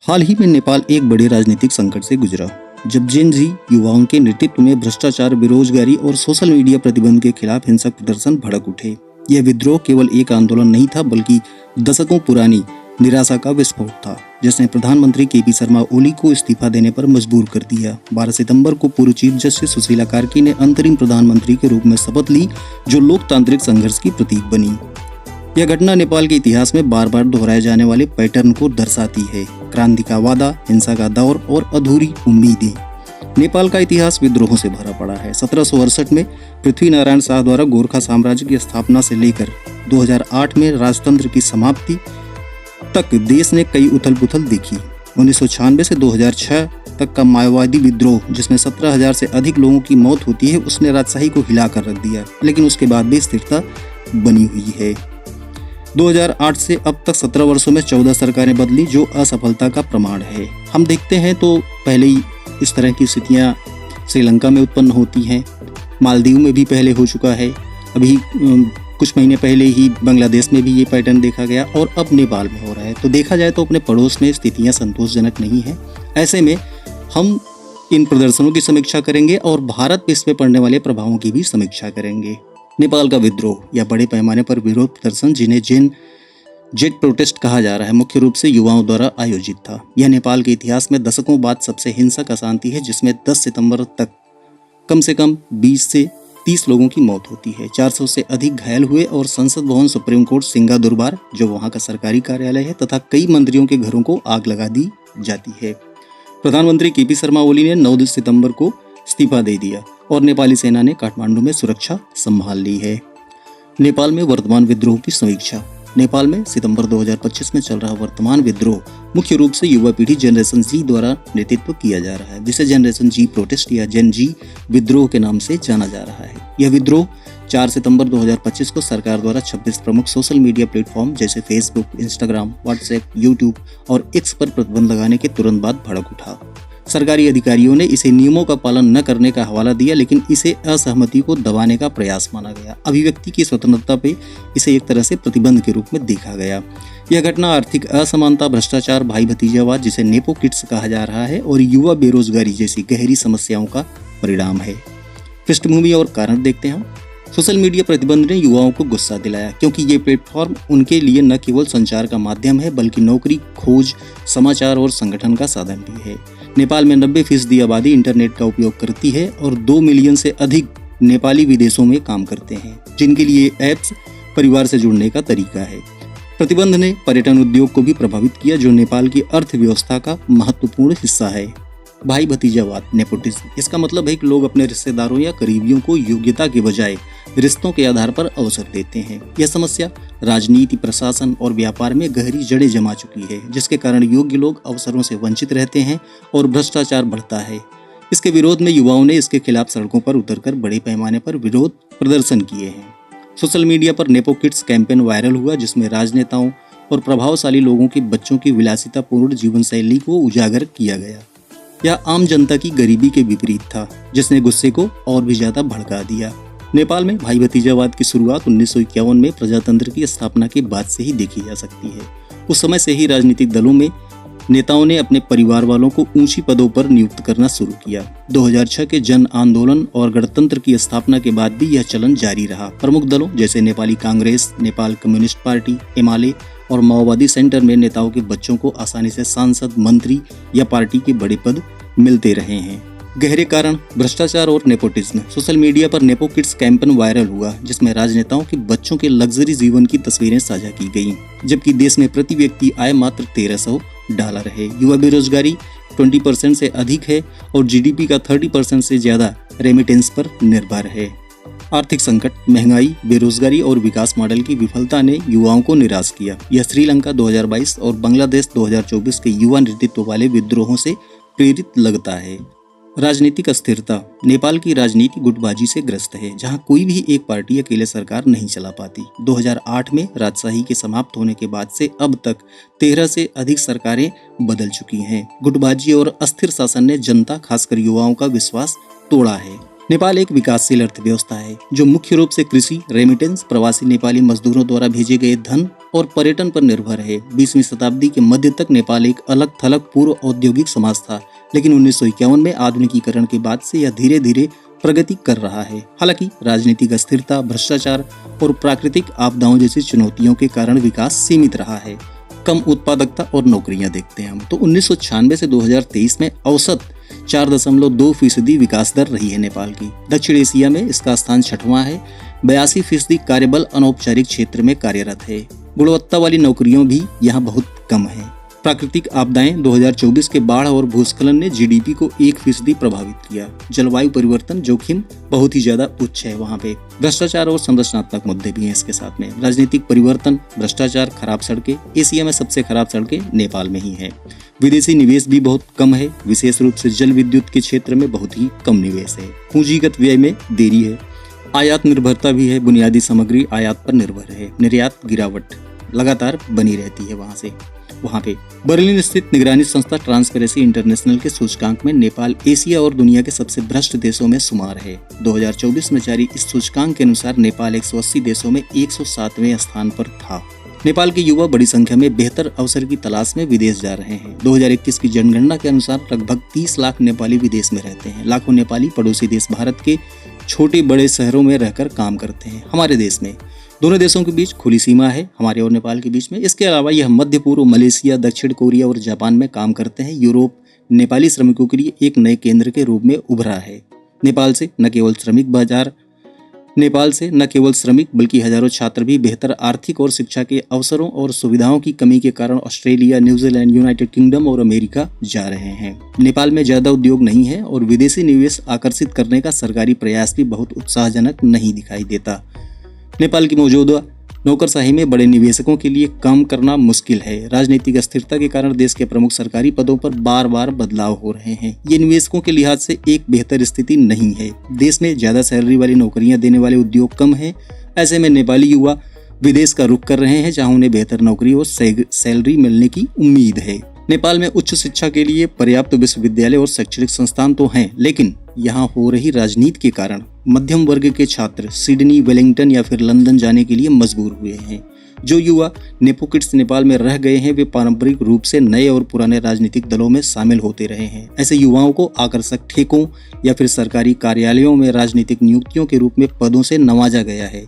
हाल ही में नेपाल एक बड़े राजनीतिक संकट से गुजरा, जब जेन जी युवाओं के नेतृत्व में भ्रष्टाचार, बेरोजगारी और सोशल मीडिया प्रतिबंध के खिलाफ हिंसक प्रदर्शन भड़क उठे। यह विद्रोह केवल एक आंदोलन नहीं था, बल्कि दशकों पुरानी निराशा का विस्फोट था, जिसने प्रधानमंत्री केपी शर्मा ओली को इस्तीफा देने पर मजबूर कर दिया। 12 सितंबर को पूर्व चीफ जस्टिस सुशीला कार्की ने अंतरिम प्रधानमंत्री के रूप में शपथ ली, जो लोकतांत्रिक संघर्ष की प्रतीक बनी। यह घटना नेपाल के इतिहास में बार बार दोहराए जाने वाले पैटर्न को दर्शाती है: क्रांति का वादा, हिंसा का दौर और अधूरी उम्मीदें। नेपाल का इतिहास विद्रोहों से भरा पड़ा है। 1768 में पृथ्वी नारायण शाह द्वारा गोरखा साम्राज्य की स्थापना से लेकर 2008 में राजतंत्र की समाप्ति तक देश ने कई उथल पुथल देखी। 1996 से 2006 तक का माओवादी विद्रोह, जिसमें 17,000 से अधिक लोगों की मौत होती है, उसने राजशाही को हिला कर रख दिया, लेकिन उसके बाद भी स्थिरता बनी हुई है। 2008 से अब तक 17 वर्षों में 14 सरकारें बदली, जो असफलता का प्रमाण है। हम देखते हैं तो पहले ही इस तरह की स्थितियां श्रीलंका में उत्पन्न होती हैं, मालदीव में भी पहले हो चुका है, अभी कुछ महीने पहले ही बांग्लादेश में भी ये पैटर्न देखा गया और अब नेपाल में हो रहा है। तो देखा जाए तो अपने पड़ोस में स्थितियां संतोषजनक नहीं है। ऐसे में हम इन प्रदर्शनों की समीक्षा करेंगे और भारत पे इसमें पड़ने वाले प्रभावों की भी समीक्षा करेंगे। नेपाल का विद्रोह या बड़े पैमाने पर विरोध प्रदर्शन, जिन्हें जेट प्रोटेस्ट कहा जा रहा है, मुख्य रूप से युवाओं द्वारा आयोजित था। यह नेपाल के इतिहास में दशकों बाद सबसे हिंसक अशांति है, जिसमें 10 सितंबर तक कम से कम 20 से 30 लोगों की मौत होती है, 400 से अधिक घायल हुए और संसद भवन, सुप्रीम कोर्ट, सिंगादुरबार जो वहां का सरकारी कार्यालय है, तथा कई मंत्रियों के घरों को आग लगा दी जाती है। प्रधानमंत्री केपी शर्मा ओली ने 9 सितंबर को इस्तीफा दे दिया और नेपाली सेना ने काठमांडू में सुरक्षा संभाल ली है। नेपाल में वर्तमान विद्रोह की समीक्षा। नेपाल में सितंबर 2025 में चल रहा वर्तमान विद्रोह मुख्य रूप से युवा पीढ़ी जनरेशन जी द्वारा नेतृत्व किया जा रहा है, जिसे जनरेशन जी प्रोटेस्ट या जेन जी विद्रोह के नाम से जाना जा रहा है। यह विद्रोह 4 सितंबर 2025 को सरकार द्वारा 26 प्रमुख सोशल मीडिया प्लेटफॉर्म जैसे फेसबुक, इंस्टाग्राम, व्हाट्सएप, यूट्यूब और एक्स पर प्रतिबंध लगाने के तुरंत बाद भड़क उठा। सरकारी अधिकारियों ने इसे नियमों का पालन न करने का हवाला दिया, लेकिन इसे असहमति को दबाने का प्रयास माना गया। अभिव्यक्ति की स्वतंत्रता पे इसे एक तरह से प्रतिबंध के रूप में देखा गया। यह घटना आर्थिक असमानता, भ्रष्टाचार, भाई भतीजावाद जिसे नेपो किड्स कहा जा रहा है, और युवा बेरोजगारी जैसी गहरी समस्याओं का परिणाम है। पृष्ठभूमि और कारण देखते हैं। सोशल मीडिया प्रतिबंध ने युवाओं को गुस्सा दिलाया, क्योंकि ये प्लेटफॉर्म उनके लिए न केवल संचार का माध्यम है, बल्कि नौकरी, खोज, समाचार और संगठन का साधन भी है। नेपाल में 90% आबादी इंटरनेट का उपयोग करती है और 2 मिलियन से अधिक नेपाली विदेशों में काम करते हैं, जिनके लिए ऐप्स परिवार से जुड़ने का तरीका है। प्रतिबंध ने पर्यटन उद्योग को भी प्रभावित किया, जो नेपाल की अर्थव्यवस्था का महत्वपूर्ण हिस्सा है। भाई भतीजावाद, नेपोटिज्म, इसका मतलब है कि लोग अपने रिश्तेदारों या करीबियों को योग्यता के बजाय रिश्तों के आधार पर अवसर देते हैं। यह समस्या राजनीति, प्रशासन और व्यापार में गहरी जड़ें जमा चुकी है, जिसके कारण योग्य लोग अवसरों से वंचित रहते हैं और भ्रष्टाचार बढ़ता है। इसके विरोध में युवाओं ने इसके खिलाफ सड़कों पर उतरकर बड़े पैमाने पर विरोध प्रदर्शन किए हैं। सोशल मीडिया पर नेपो किड्स कैंपेन वायरल हुआ, जिसमें राजनेताओं और प्रभावशाली लोगों के बच्चों की विलासितापूर्ण जीवन शैली को उजागर किया गया। यह आम जनता की गरीबी के विपरीत था, जिसने गुस्से को और भी ज्यादा भड़का दिया। नेपाल में भाई भतीजावाद की शुरुआत 1951 में प्रजातंत्र की स्थापना के बाद से ही देखी जा सकती है। उस समय से ही राजनीतिक दलों में नेताओं ने अपने परिवार वालों को ऊंची पदों पर नियुक्त करना शुरू किया। 2006 के जन आंदोलन और गणतंत्र की स्थापना के बाद भी यह चलन जारी रहा। प्रमुख दलों जैसे नेपाली कांग्रेस, नेपाल कम्युनिस्ट पार्टी, एमाले और माओवादी सेंटर में नेताओं के बच्चों को आसानी से सांसद, मंत्री या पार्टी के बड़े पद मिलते रहे हैं। गहरे कारण, भ्रष्टाचार और नेपोटिज्म। सोशल मीडिया पर नेपो किड्स कैंपेन वायरल हुआ, जिसमें राजनेताओं के बच्चों के लग्जरी जीवन की तस्वीरें साझा की गईं, जबकि देश में प्रति व्यक्ति आय मात्र $1300 है। युवा बेरोजगारी 20% से अधिक है और जीडीपी का 30% से ज्यादा रेमिटेंस पर निर्भर है। आर्थिक संकट, महंगाई, बेरोजगारी और विकास मॉडल की विफलता ने युवाओं को निराश किया। यह श्रीलंका 2022 और बांग्लादेश 2024 के युवा नेतृत्व वाले विद्रोहों से प्रेरित लगता है। राजनीतिक अस्थिरता। नेपाल की राजनीति गुटबाजी से ग्रस्त है, जहां कोई भी एक पार्टी अकेले सरकार नहीं चला पाती। 2008 में राजशाही के समाप्त होने के बाद से अब तक 13 से अधिक सरकारें बदल चुकी हैं। गुटबाजी और अस्थिर शासन ने जनता, खासकर युवाओं का विश्वास तोड़ा है। नेपाल एक विकासशील अर्थव्यवस्था है जो मुख्य रूप से कृषि, रेमिटेंस, प्रवासी नेपाली मजदूरों द्वारा भेजे गए धन और पर्यटन पर निर्भर है। 20वीं शताब्दी के मध्य तक नेपाल एक अलग थलग पूर्व औद्योगिक समाज था, लेकिन 1951 में आधुनिकीकरण के बाद से यह धीरे धीरे प्रगति कर रहा है। हालांकि राजनीतिक अस्थिरता, भ्रष्टाचार और प्राकृतिक आपदाओं जैसी चुनौतियों के कारण विकास सीमित रहा है। कम उत्पादकता और नौकरियां देखते हैं हम तो 1996 से 2023 में औसत 4.2% विकास दर रही है नेपाल की। दक्षिण एशिया में इसका स्थान 6वां है। 82% कार्यबल अनौपचारिक क्षेत्र में कार्यरत है। गुणवत्ता वाली नौकरियों भी यहाँ बहुत कम है। प्राकृतिक आपदाएं 2024 के बाढ़ और भूस्खलन ने जीडीपी को 1% प्रभावित किया। जलवायु परिवर्तन जोखिम बहुत ही ज्यादा उच्च है वहाँ पे। भ्रष्टाचार और संरचनात्मक मुद्दे भी हैं इसके साथ में। राजनीतिक परिवर्तन, भ्रष्टाचार, खराब सड़कें। एशिया में सबसे खराब सड़कें नेपाल में ही है। विदेशी निवेश भी बहुत कम है, विशेष रूप से जल विद्युत के क्षेत्र में बहुत ही कम निवेश है। पूंजीगत व्यय में देरी है। आयात निर्भरता भी है, बुनियादी सामग्री आयात पर निर्भर है। निर्यात गिरावट लगातार बनी रहती है वहाँ पे। बर्लिन स्थित निगरानी संस्था ट्रांसपेरेंसी इंटरनेशनल के सूचकांक में नेपाल एशिया और दुनिया के सबसे भ्रष्ट देशों में शुमार है। 2024 में जारी इस सूचकांक के अनुसार नेपाल 180 देशों में 107वें स्थान पर था। नेपाल के युवा बड़ी संख्या में बेहतर अवसर की तलाश में विदेश जा रहे हैं। 2021 की जनगणना के अनुसार लगभग 30 लाख नेपाली विदेश में रहते हैं। लाखों नेपाली पड़ोसी देश भारत के छोटे बड़े शहरों में रहकर काम करते हैं। हमारे देश में दोनों देशों के बीच खुली सीमा है, हमारे और नेपाल के बीच में। इसके अलावा यह मध्य पूर्व, मलेशिया, दक्षिण कोरिया और जापान में काम करते हैं। यूरोप नेपाली श्रमिकों के लिए एक नए केंद्र के रूप में उभरा है। नेपाल से न केवल श्रमिक बल्कि हजारों छात्र भी बेहतर आर्थिक और शिक्षा के अवसरों और सुविधाओं की कमी के कारण ऑस्ट्रेलिया, न्यूजीलैंड, यूनाइटेड किंगडम और अमेरिका जा रहे हैं। नेपाल में ज्यादा उद्योग नहीं है और विदेशी निवेश आकर्षित करने का सरकारी प्रयास भी बहुत उत्साहजनक नहीं दिखाई देता। नेपाल की मौजूदा नौकरशाही में बड़े निवेशकों के लिए काम करना मुश्किल है। राजनीतिक अस्थिरता के कारण देश के प्रमुख सरकारी पदों पर बार बार बदलाव हो रहे हैं। ये निवेशकों के लिहाज से एक बेहतर स्थिति नहीं है। देश में ज्यादा सैलरी वाली नौकरियां देने वाले उद्योग कम हैं। ऐसे में नेपाली युवा विदेश का रुख कर रहे हैं, जहां उन्हें बेहतर नौकरी और सैलरी मिलने की उम्मीद है। नेपाल में उच्च शिक्षा के लिए पर्याप्त विश्वविद्यालय और शैक्षणिक संस्थान तो हैं, लेकिन यहाँ हो रही राजनीति के कारण मध्यम वर्ग के छात्र सिडनी, वेलिंगटन या फिर लंदन जाने के लिए मजबूर हुए हैं। जो युवा नेपो किड्स नेपाल में रह गए हैं, वे पारंपरिक रूप से नए और पुराने राजनीतिक दलों में शामिल होते रहे हैं। ऐसे युवाओं को आकर्षक ठेकों या फिर सरकारी कार्यालयों में राजनीतिक नियुक्तियों के रूप में पदों से नवाजा गया है।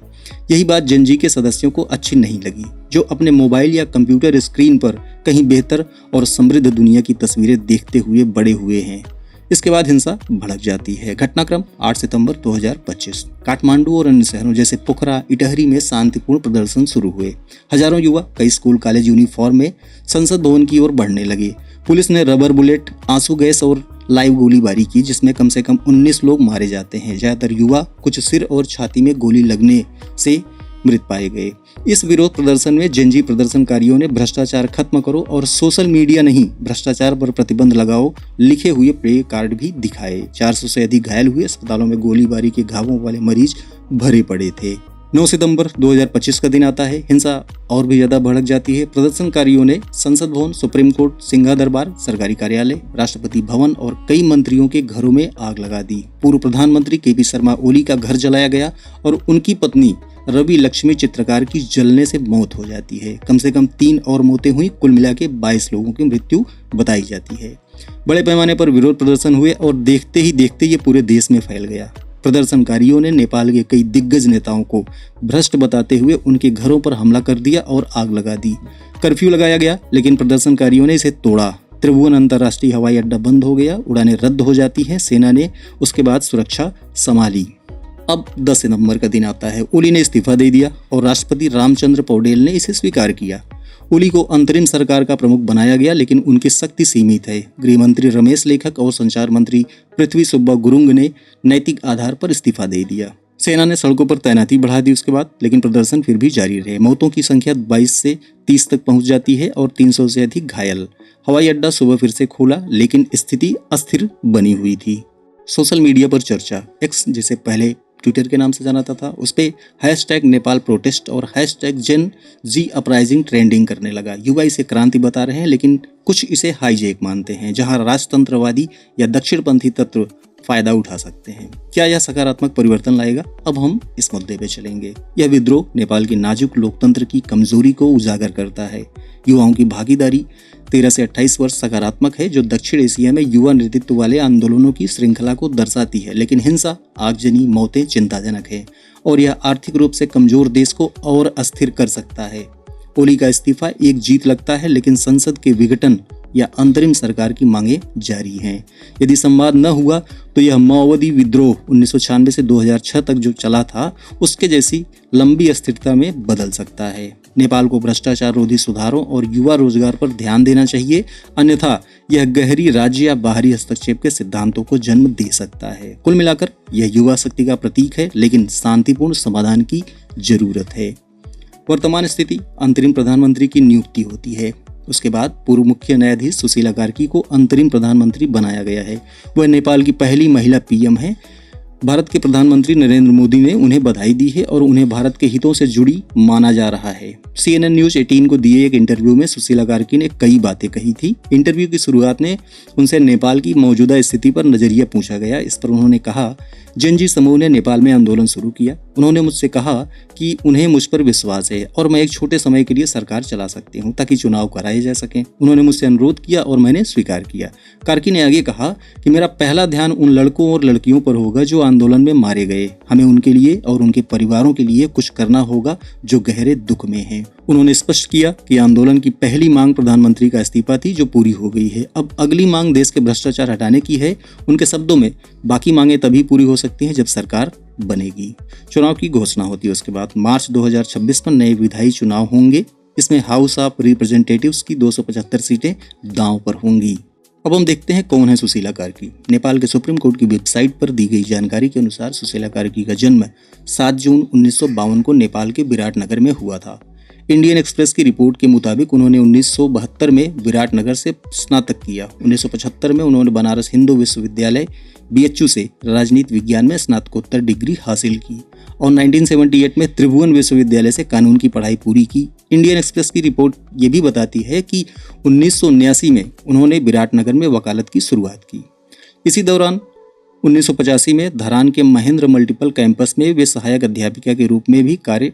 यही बात जेनजी के सदस्यों को अच्छी नहीं लगी, जो अपने मोबाइल या कंप्यूटर स्क्रीन पर कहीं बेहतर और समृद्ध दुनिया की तस्वीरें देखते हुए बड़े हुए हैं। इसके बाद हिंसा भड़क जाती है। घटनाक्रम 8 सितंबर 2025। काठमांडू और अन्य शहरों जैसे पोखरा, इटहरी में शांतिपूर्ण प्रदर्शन शुरू हुए। हजारों युवा कई स्कूल कॉलेज यूनिफॉर्म में संसद भवन की ओर बढ़ने लगे। पुलिस ने रबर बुलेट, आंसू गैस और लाइव गोलीबारी की, जिसमें कम से कम 19 लोग मारे जाते हैं। ज्यादातर युवा कुछ सिर और छाती में गोली लगने से मृत पाए गए। इस विरोध प्रदर्शन में जेनजी प्रदर्शनकारियों ने भ्रष्टाचार खत्म करो और सोशल मीडिया नहीं, भ्रष्टाचार पर प्रतिबंध लगाओ लिखे हुए प्ले कार्ड भी दिखाए। 400 से अधिक घायल हुए। अस्पतालों में गोलीबारी के घावों वाले मरीज भरे पड़े थे। 9 सितंबर 2025 का दिन आता है। हिंसा और भी ज्यादा भड़क जाती है। प्रदर्शनकारियों ने संसद भवन, सुप्रीम कोर्ट, सिंघा दरबार, सरकारी कार्यालय, राष्ट्रपति भवन और कई मंत्रियों के घरों में आग लगा दी। पूर्व प्रधानमंत्री केपी शर्मा ओली का घर जलाया गया और उनकी पत्नी रवि लक्ष्मी चित्रकार की जलने से मौत हो जाती है। कम से कम 3 और मौतें हुई। कुल मिला के 22 लोगों की मृत्यु बताई जाती है। बड़े पैमाने पर विरोध प्रदर्शन हुए और देखते ही देखते ये पूरे देश में फैल गया। प्रदर्शनकारियों ने नेपाल के कई दिग्गज नेताओं को भ्रष्ट बताते हुए उनके घरों पर हमला कर दिया और आग लगा दी। कर्फ्यू लगाया गया, लेकिन प्रदर्शनकारियों ने इसे तोड़ा। त्रिभुवन अंतर्राष्ट्रीय हवाई अड्डा बंद हो गया। उड़ानें रद्द हो जाती हैं। सेना ने उसके बाद सुरक्षा संभाली। अब 10 सितंबर का दिन आता है। ओली ने इस्तीफा दे दिया और राष्ट्रपति रामचंद्र पौडेल ने इसे स्वीकार किया। ओली को अंतरिम सरकार का प्रमुख बनाया गया, लेकिन उनकी शक्ति सीमित है। गृह मंत्री रमेश लेखक और संचार मंत्री पृथ्वी सुब्बा गुरुंग ने नैतिक आधार पर इस्तीफा दे दिया। सेना ने सड़कों पर तैनाती बढ़ा दी उसके बाद, लेकिन प्रदर्शन फिर भी जारी रहे। मौतों की संख्या 22 से 30 तक पहुंच जाती है और 300 से अधिक घायल। हवाई अड्डा सुबह फिर से खोला, लेकिन स्थिति अस्थिर बनी हुई थी। सोशल मीडिया पर चर्चा, एक्स जिसे पहले ट्विटर के नाम से जाना था, उस पे #नेपाल प्रोटेस्ट और #जेन जी अपराइजिंग ट्रेंडिंग करने लगा। युवा इसे क्रांति बता रहे हैं, लेकिन कुछ इसे हाईजैक मानते हैं। जहां राजतंत्रवादी या दक्षिणपंथी तत्व फायदा उठा सकते हैं। क्या यह सकारात्मक परिवर्तन लाएगा? अब हम इस मुद्दे पे चलेंगे। यह विद्रोह नेपाल के नाजुक लोकतंत्र की कमजोरी को उजागर करता है। युवाओं की भागीदारी 13 से 28 वर्ष सकारात्मक है, जो दक्षिण एशिया में युवा नेतृत्व वाले आंदोलनों की श्रृंखला को दर्शाती है। लेकिन हिंसा, आगजनी, मौतें चिंताजनक है और यह आर्थिक रूप से कमजोर देश को और अस्थिर कर सकता है। ओली का इस्तीफा एक जीत लगता है, लेकिन संसद के विघटन या अंतरिम सरकार की मांगे जारी हैं। यदि संवाद न हुआ तो यह माओवादी विद्रोह 1996 से 2006 तक जो चला था, उसके जैसी लंबी अस्थिरता में बदल सकता है। नेपाल को भ्रष्टाचार रोधी सुधारों और युवा रोजगार पर ध्यान देना चाहिए, अन्यथा यह गहरी राज्य या बाहरी हस्तक्षेप के सिद्धांतों को जन्म दे सकता है। कुल मिलाकर यह युवा शक्ति का प्रतीक है, लेकिन शांतिपूर्ण समाधान की जरूरत है। वर्तमान स्थिति, अंतरिम प्रधानमंत्री की नियुक्ति होती है। उसके बाद पूर्व मुख्य न्यायाधीश सुशीला कार्की को अंतरिम प्रधानमंत्री बनाया गया है। वह नेपाल की पहली महिला पीएम है। भारत के प्रधानमंत्री नरेंद्र मोदी ने उन्हें बधाई दी है और उन्हें भारत के हितों से जुड़ी माना जा रहा है। CNN न्यूज 18 को दिए एक इंटरव्यू में सुशीला कार्की ने कई बातें कही थी। इंटरव्यू की शुरुआत में उनसे नेपाल की मौजूदा स्थिति पर नजरिया पूछा गया। इस पर उन्होंने कहा, जेनजी समूह ने नेपाल में आंदोलन शुरू किया। उन्होंने मुझसे कहा कि उन्हें मुझ पर विश्वास है और मैं एक छोटे समय के लिए सरकार चला सकती हूं ताकि चुनाव कराए जा सकें। उन्होंने मुझसे अनुरोध किया और मैंने स्वीकार किया। कार्की ने आगे कहा कि मेरा पहला ध्यान उन लड़कों और लड़कियों पर होगा जो आंदोलन में मारे गए। हमें उनके लिए और उनके परिवारों के लिए कुछ करना होगा जो गहरे दुख में हैं। उन्होंने स्पष्ट किया कि आंदोलन की पहली मांग प्रधानमंत्री का इस्तीफा थी, जो पूरी हो गई है। अब अगली मांग देश के भ्रष्टाचार हटाने की है। उनके शब्दों में, बाकी मांगे तभी पूरी हो सकती हैं जब सरकार बनेगी। चुनाव की घोषणा होती है। उसके बाद मार्च 2026 में नए विधायी चुनाव होंगे। इसमें हाउस ऑफ रिप्रेजेंटेटिव्स की 275 सीटें दांव पर होंगी। अब हम देखते हैं कौन है सुशीला कार्की। नेपाल के सुप्रीम कोर्ट की वेबसाइट पर दी गई जानकारी के अनुसार सुशीला कार्की का जन्म 7 जून 1952 को नेपाल के विराटनगर में हुआ था। इंडियन एक्सप्रेस की रिपोर्ट के मुताबिक उन्होंने 1972 में विराटनगर से स्नातक किया। 1975 में उन्होंने बनारस हिंदू विश्वविद्यालय BHU से राजनीति विज्ञान में स्नातकोत्तर डिग्री हासिल की और 1978 में त्रिभुवन विश्वविद्यालय से कानून की पढ़ाई पूरी की। इंडियन एक्सप्रेस की रिपोर्ट ये भी बताती है कि 1979 में उन्होंने विराटनगर में वकालत की शुरुआत की। इसी दौरान 1985 में धरान के महेंद्र मल्टीपल कैंपस में वे सहायक अध्यापिका के रूप में भी कार्य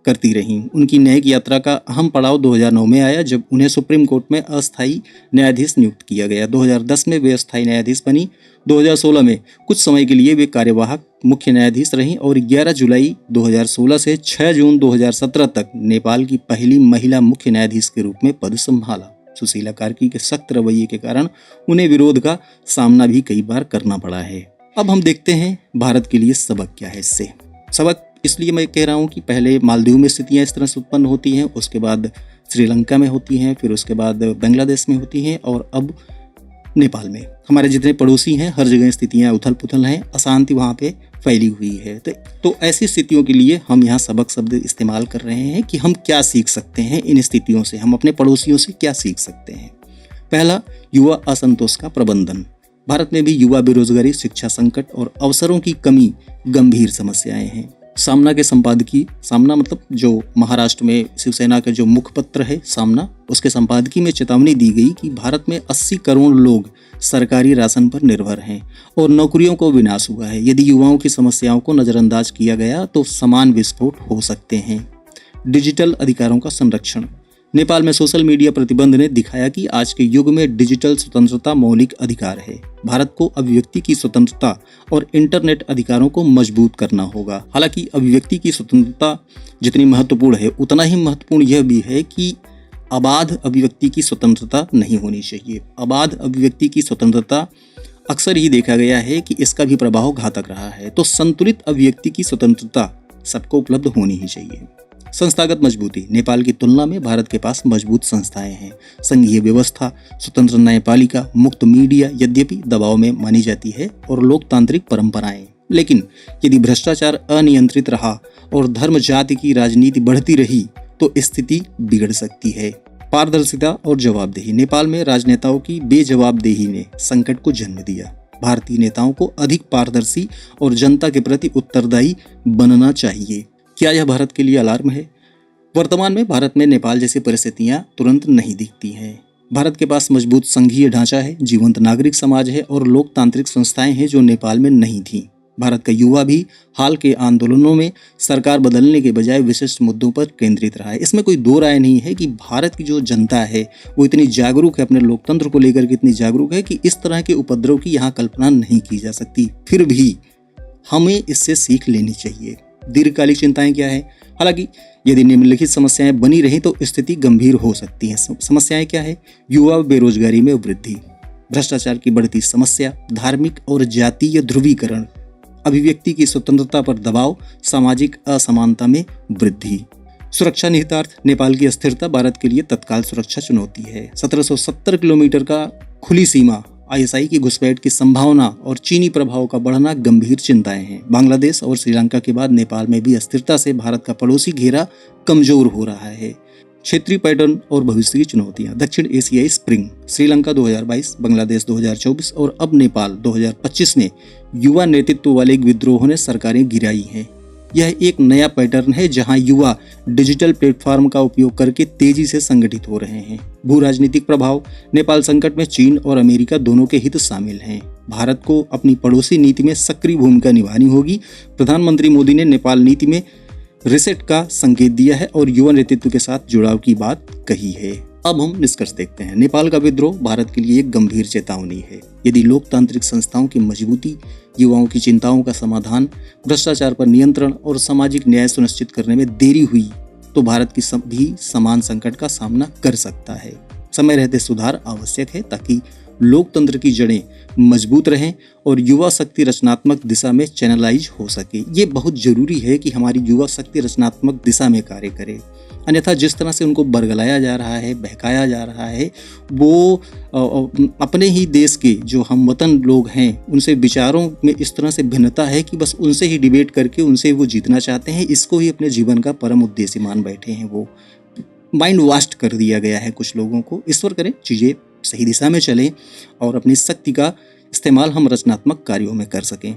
करती रहीं। उनकी न्यायिक यात्रा का अहम पड़ाव 2009 में आया, जब उन्हें सुप्रीम कोर्ट में अस्थायी न्यायाधीश नियुक्त किया गया। 2010 में वे अस्थायी न्यायाधीश बनी। 2016 में कुछ समय के लिए वे कार्यवाहक मुख्य न्यायाधीश रहीं और 11 जुलाई 2016 से 6 जून 2017 तक नेपाल की पहली महिला मुख्य न्यायाधीश के रूप में पद संभाला। सुशीला कार्की के सख्त रवैये के कारण उन्हें विरोध का सामना भी कई बार करना पड़ा है। अब हम देखते हैं भारत के लिए सबक क्या है इससे। सबक इसलिए मैं कह रहा हूँ कि पहले मालदीव में स्थितियाँ इस तरह से उत्पन्न होती हैं, उसके बाद श्रीलंका में होती हैं, फिर उसके बाद बांग्लादेश में होती हैं और अब नेपाल में। हमारे जितने पड़ोसी हैं, हर जगह स्थितियाँ उथल पुथल हैं, अशांति वहाँ पे फैली हुई है। तो ऐसी स्थितियों के लिए हम यहाँ सबक शब्द इस्तेमाल कर रहे हैं कि हम क्या सीख सकते हैं इन स्थितियों से, हम अपने पड़ोसियों से क्या सीख सकते हैं। पहला, युवा असंतोष का प्रबंधन। भारत में भी युवा बेरोजगारी, शिक्षा संकट और अवसरों की कमी गंभीर समस्याएं हैं। सामना मतलब जो महाराष्ट्र में शिवसेना का जो मुखपत्र है सामना, उसके संपादकीय में चेतावनी दी गई कि भारत में 80 करोड़ लोग सरकारी राशन पर निर्भर हैं और नौकरियों को विनाश हुआ है। यदि युवाओं की समस्याओं को नज़रअंदाज किया गया तो समान विस्फोट हो सकते हैं। डिजिटल अधिकारों का संरक्षण। नेपाल में सोशल मीडिया प्रतिबंध ने दिखाया कि आज के युग में डिजिटल स्वतंत्रता मौलिक अधिकार है। भारत को अभिव्यक्ति की स्वतंत्रता और इंटरनेट अधिकारों को मजबूत करना होगा। हालांकि अभिव्यक्ति की स्वतंत्रता जितनी महत्वपूर्ण है, उतना ही महत्वपूर्ण यह भी है कि अबाध अभिव्यक्ति की स्वतंत्रता नहीं होनी चाहिए। अबाध अभिव्यक्ति की स्वतंत्रता अक्सर ही देखा गया है कि इसका भी प्रभाव घातक रहा है। तो संतुलित अभिव्यक्ति की स्वतंत्रता सबको उपलब्ध होनी ही चाहिए। संस्थागत मजबूती। नेपाल की तुलना में भारत के पास मजबूत संस्थाएं हैं। संघीय व्यवस्था, स्वतंत्र न्यायपालिका, मुक्त मीडिया यद्यपि दबाव में मानी जाती है और लोकतांत्रिक परंपराएं। लेकिन यदि भ्रष्टाचार अनियंत्रित रहा और धर्म जाति की राजनीति बढ़ती रही तो स्थिति बिगड़ सकती है। पारदर्शिता और जवाबदेही। नेपाल में राजनेताओं की बेजवाबदेही ने संकट को जन्म दिया। भारतीय नेताओं को अधिक पारदर्शी और जनता के प्रति उत्तरदायी बनना चाहिए। क्या यह भारत के लिए अलार्म है? वर्तमान में भारत में नेपाल जैसी परिस्थितियां तुरंत नहीं दिखती हैं। भारत के पास मजबूत संघीय ढांचा है, जीवंत नागरिक समाज है और लोकतांत्रिक संस्थाएं हैं जो नेपाल में नहीं थीं। भारत का युवा भी हाल के आंदोलनों में सरकार बदलने के बजाय विशिष्ट मुद्दों पर केंद्रित रहा है। इसमें कोई दो राय नहीं है कि भारत की जो जनता है वो इतनी जागरूक है, अपने लोकतंत्र को लेकर के इतनी जागरूक है कि इस तरह के उपद्रव की यहाँ कल्पना नहीं की जा सकती। फिर भी हमें इससे सीख लेनी चाहिए। दीर्घकालिक चिंताएं क्या है? हालांकि यदि निम्नलिखित समस्याएं बनी रहीं तो स्थिति गंभीर हो सकती है। समस्याएं क्या है? युवा बेरोजगारी में वृद्धि, भ्रष्टाचार की बढ़ती समस्या, धार्मिक और जातीय ध्रुवीकरण, अभिव्यक्ति की स्वतंत्रता पर दबाव, सामाजिक असमानता में वृद्धि। सुरक्षा निहितार्थ, नेपाल की अस्थिरता भारत के लिए तत्काल सुरक्षा चुनौती है। 1770 किलोमीटर का खुली सीमा, आईएसआई की घुसपैठ की संभावना और चीनी प्रभाव का बढ़ना गंभीर चिंताएं हैं। बांग्लादेश और श्रीलंका के बाद नेपाल में भी अस्थिरता से भारत का पड़ोसी घेरा कमजोर हो रहा है। क्षेत्रीय पैटर्न और भविष्य की चुनौतियां, दक्षिण एशियाई स्प्रिंग, श्रीलंका 2022, बांग्लादेश 2024 और अब नेपाल 2025 में युवा नेतृत्व वाले विद्रोहों ने सरकारें गिराई हैं। यह एक नया पैटर्न है जहां युवा डिजिटल प्लेटफॉर्म का उपयोग करके तेजी से संगठित हो रहे हैं। भू राजनीतिक प्रभाव, नेपाल संकट में चीन और अमेरिका दोनों के हित शामिल हैं। भारत को अपनी पड़ोसी नीति में सक्रिय भूमिका निभानी होगी। प्रधानमंत्री मोदी ने नेपाल नीति में रिसेट का संकेत दिया है और युवा नेतृत्व के साथ जुड़ाव की बात कही है। अब हम निष्कर्ष देखते हैं। नेपाल का विद्रोह भारत के लिए एक गंभीर चेतावनी है। यदि लोकतांत्रिक संस्थाओं की मजबूती, युवाओं की चिंताओं का समाधान, भ्रष्टाचार पर नियंत्रण और सामाजिक न्याय सुनिश्चित करने में देरी हुई तो भारत की भी समान संकट का सामना कर सकता है। समय रहते सुधार आवश्यक है ताकि लोकतंत्र की जड़ें मजबूत रहें और युवा शक्ति रचनात्मक दिशा में चैनलाइज हो सके। ये बहुत जरूरी है कि हमारी युवा शक्ति रचनात्मक दिशा में कार्य करे। अन्यथा जिस तरह से उनको बरगलाया जा रहा है, बहकाया जा रहा है, वो अपने ही देश के जो हमवतन लोग हैं उनसे विचारों में इस तरह से भिन्नता है कि बस उनसे ही डिबेट करके उनसे वो जीतना चाहते हैं। इसको ही अपने जीवन का परम उद्देश्य मान बैठे हैं। वो माइंड वास्ट कर दिया गया है कुछ लोगों को। ईश्वर करें चीज़ें सही दिशा में चलें और अपनी शक्ति का इस्तेमाल हम रचनात्मक कार्यों में कर सकें।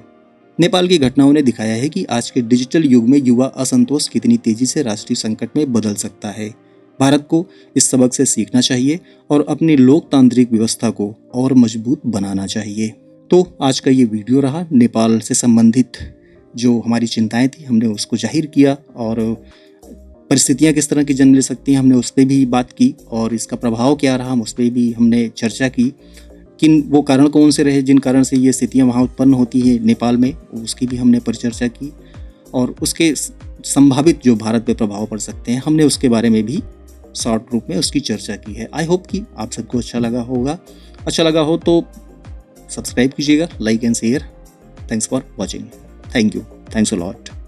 नेपाल की घटनाओं ने दिखाया है कि आज के डिजिटल युग में युवा असंतोष कितनी तेजी से राष्ट्रीय संकट में बदल सकता है। भारत को इस सबक से सीखना चाहिए और अपनी लोकतांत्रिक व्यवस्था को और मजबूत बनाना चाहिए। तो आज का ये वीडियो रहा। नेपाल से संबंधित जो हमारी चिंताएं थी हमने उसको जाहिर किया और परिस्थितियां किस तरह की जन्म ले सकती हैं हमने उस पर भी बात की और इसका प्रभाव क्या रहा हम उस पर भी हमने चर्चा की। किन वो कारण कौन से रहे जिन कारण से ये स्थितियां वहाँ उत्पन्न होती हैं नेपाल में, उसकी भी हमने परिचर्चा की और उसके संभावित जो भारत पे प्रभाव पड़ सकते हैं हमने उसके बारे में भी शॉर्ट रूप में उसकी चर्चा की है। आई होप कि आप सबको अच्छा लगा होगा। अच्छा लगा हो तो सब्सक्राइब कीजिएगा, like and share. Thanks for watching. Thank you. Thanks a lot.